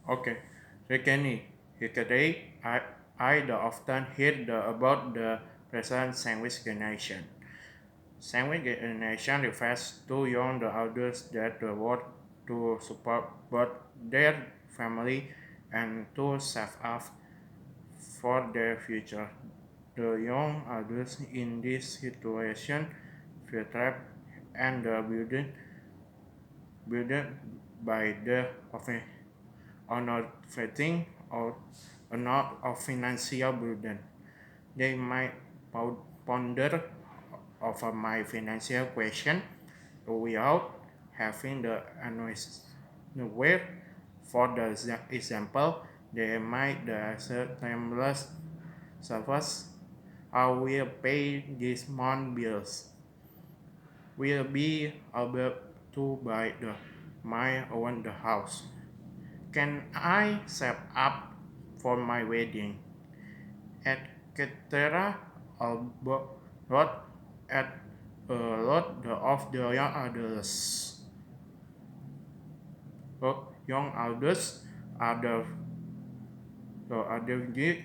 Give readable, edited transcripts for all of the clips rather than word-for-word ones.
Okay, Rekeni, today I often hear about the present sandwich generation. Sandwich generation refers to young adults that work to support both their family and to save up for their future. The young adults in this situation feel trapped and burdened by the unforgiving or not of financial burden. They might ponder over my financial question without having the analysis. Where, for the example, they might the timeless service. I will pay this month bills. Will be able to buy my own the house. Can I save up for my wedding? Etc. Lot at a lot of the young adults are the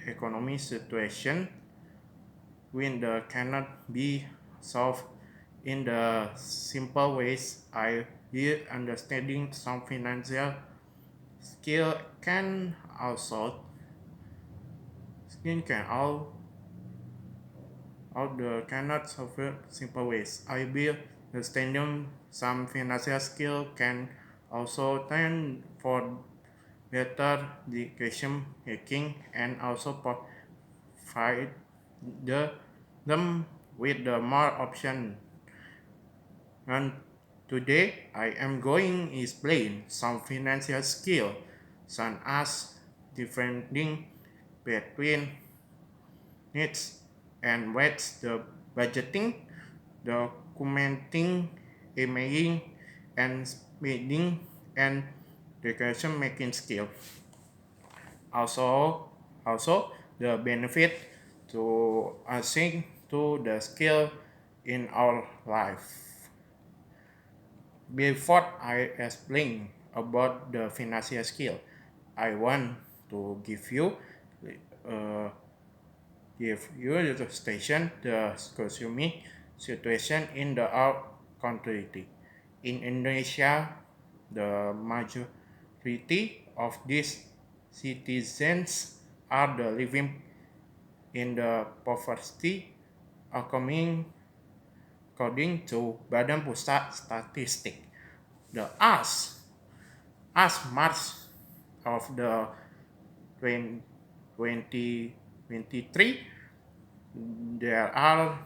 economic situation when the cannot be solved in the simple ways. I will understanding some financial skill can also skin can all the cannot solve simple ways. I will understanding some financial skill can also turn for better decision making and also provide the, them with the more option. And today I am going to explain some financial skill such as differentiating between needs and wants, the budgeting, documenting, emailing, and spending and decision making skill. Also the benefit to assign to the skill in our life. Before I explain about the financial skill, I want to uh, give you the station the consuming situation in the our country. In Indonesia, the majority of these citizens are the living in the poverty according to Badan Pusat Statistik. The as March of the 2023, there are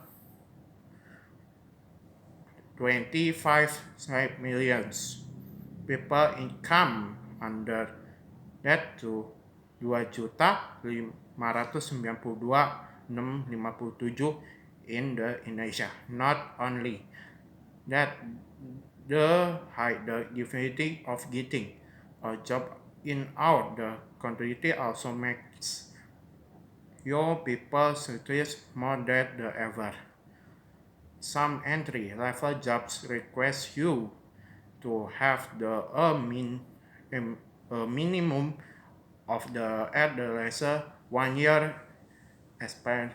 25 millions people income under that to 2.592.657 in the Indonesia. Not only that, the high the difficulty of getting a job in our the country also makes your people stress more than the ever. Some entry level jobs request you to have a minimum of the at the lesser 1 year experience,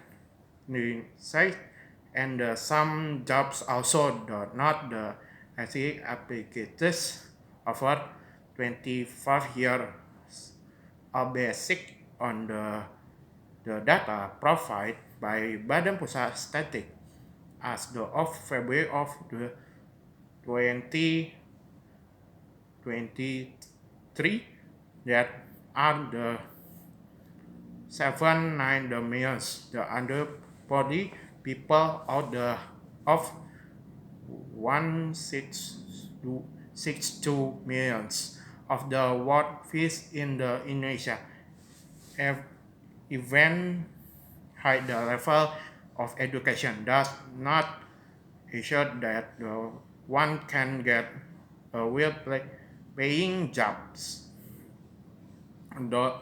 and some jobs also do not the actually applicants offer 25 years a basic on the data provided by Badan Pusat Statistik as the of February of the 2023, that are the 79 the millions the under body people out the of 1.662 millions of the world fish in the Indonesia. Even high the level of education does not ensure that the one can get a paying jobs. The,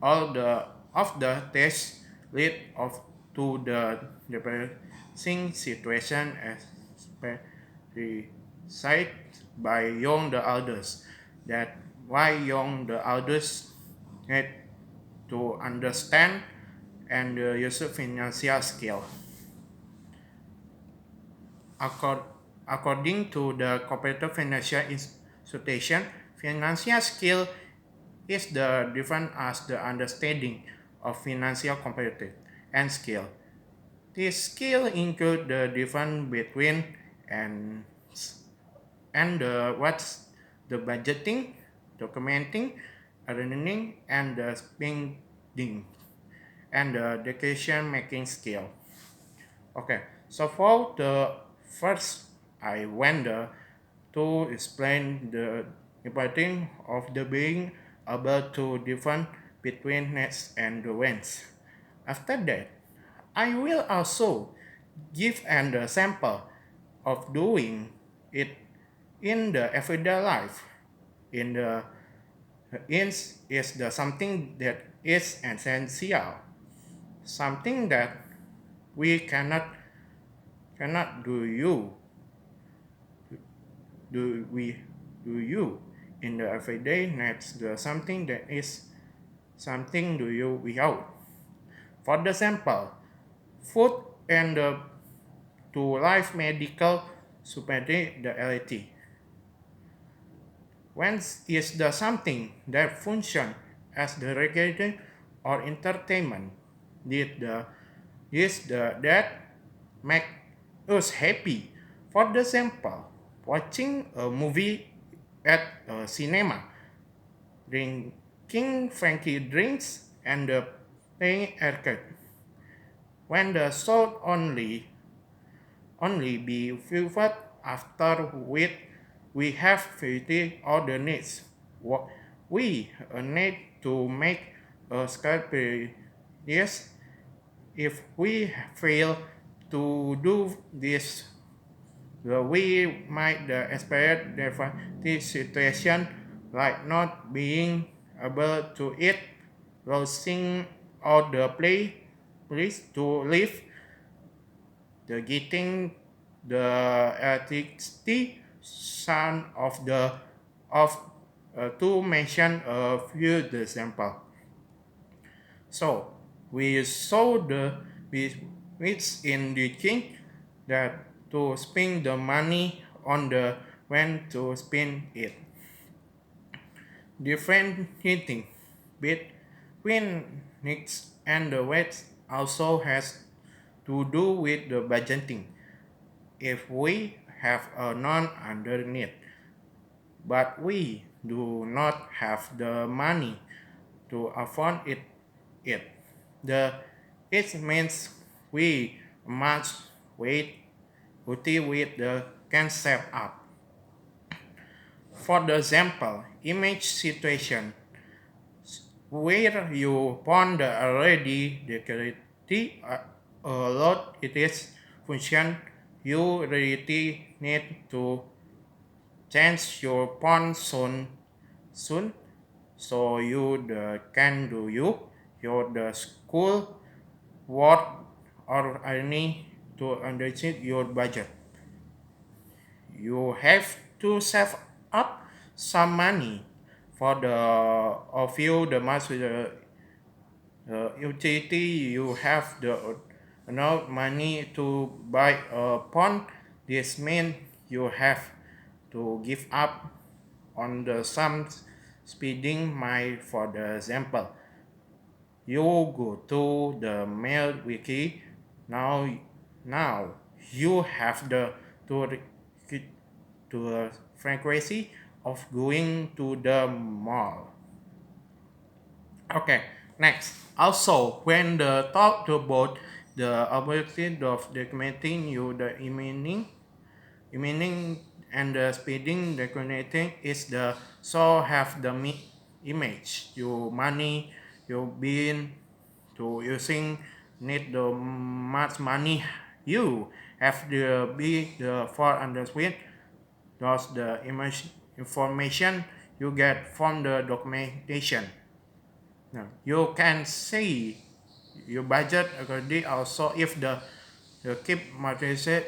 all the of the tests lead of to the depressing situation especially cited by young the elders, that why young the elders need to understand and use financial skill. Accord- According to the Cooperative Financial Institution, financial skill is the different as the understanding of financial competitive and skill. This skill include the difference between and what's the budgeting, documenting, earning, and the spending, and the decision making skill. Okay, so for the first, I went to explain the importance of the being able to different between needs and the wants. After that, I will also give an example of doing it in the everyday life. In the is the something that is essential, something that we cannot do we do you in the everyday needs the something that is something do you without. For the example, food and the to life medical supporting the reality. Whence is the something that function as the recreation or entertainment? Did the is the that make us happy? For the example, watching a movie at a cinema, drinking Frankie drinks, and playing arcade. When the soul only be fulfilled after we have fulfilled all the needs. We need to make a sculpture. Yes, if we fail to do this, we might experience the situation like not being able to eat, losing all the place to live, the getting the electricity sound of to mention a few example. So we saw the which in the king that to spend the money on the when to spend it. Differentiating between needs and the weights also has to do with the budgeting. If we have a non-underneath, but we do not have the money to afford it. The it means we must wait until we can save up. For the example, image situation where you ponder already decorated a lot it is function you really need to change your phone soon so you can do your the school work or any to understand your budget. You have to save up some money for the of you the much utility you have the enough money to buy a phone. This means you have to give up on the some speeding mile. For the example, you go to the mail wiki now you have the to to a frequency of going to the mall. Okay, next. Also, when the talk about the ability of documenting you the meaning and the speeding documenting is the so have the image your money you been to using need the much money you have the be the for understand thus the image information you get from the documentation. Now, you can see your budget according also if the keep motivation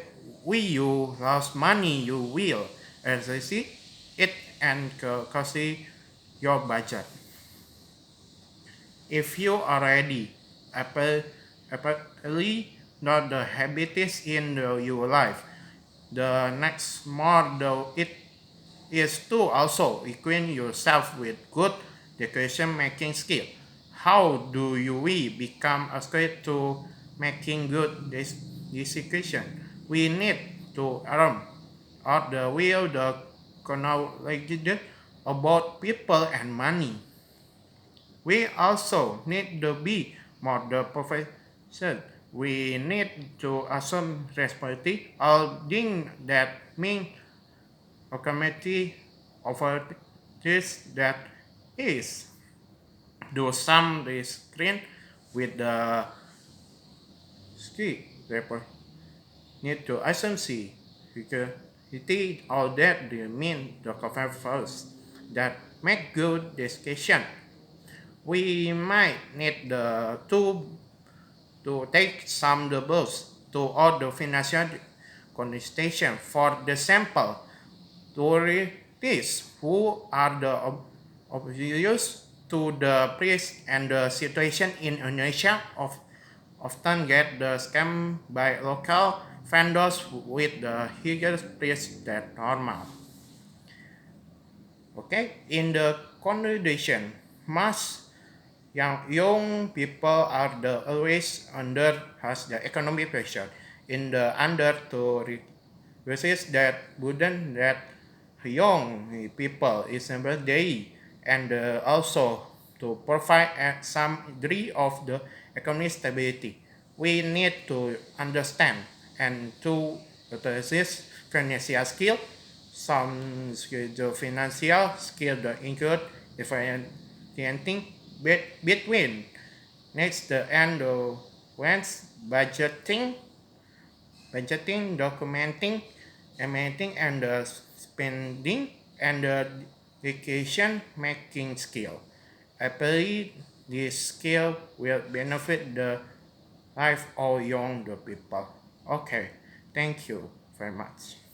we you lost money you will exercise it and cost your budget. If you already apparently not the habits in your life, the next more though it is to also equip yourself with good decision making skill. How do we become a skill to making good decision? We need to arm or the will the knowledge about people and money. We also need to be more the profession. We need to assume responsibility. All things that mean a committee over this that is do some screen with the ski report need to assume because it all that they mean the cover first that make good discussion. We might need the to take some the bus to all the financial condition for the sample tourists who are the obvious to the price and the situation in Indonesia often get the scam by local vendors with the higher price than normal. Okay, in the condition, most young people are the always under has the economic pressure in the under to resist that burden that young people is every day and also to provide some degree of the economic stability. We need to understand and to resist financial skill. Some skill, the financial skill that include differentiating between next the and the whence budgeting, documenting, estimating, and spending, and the decision making skill. I believe this skill will benefit the life of young people. Okay, thank you very much.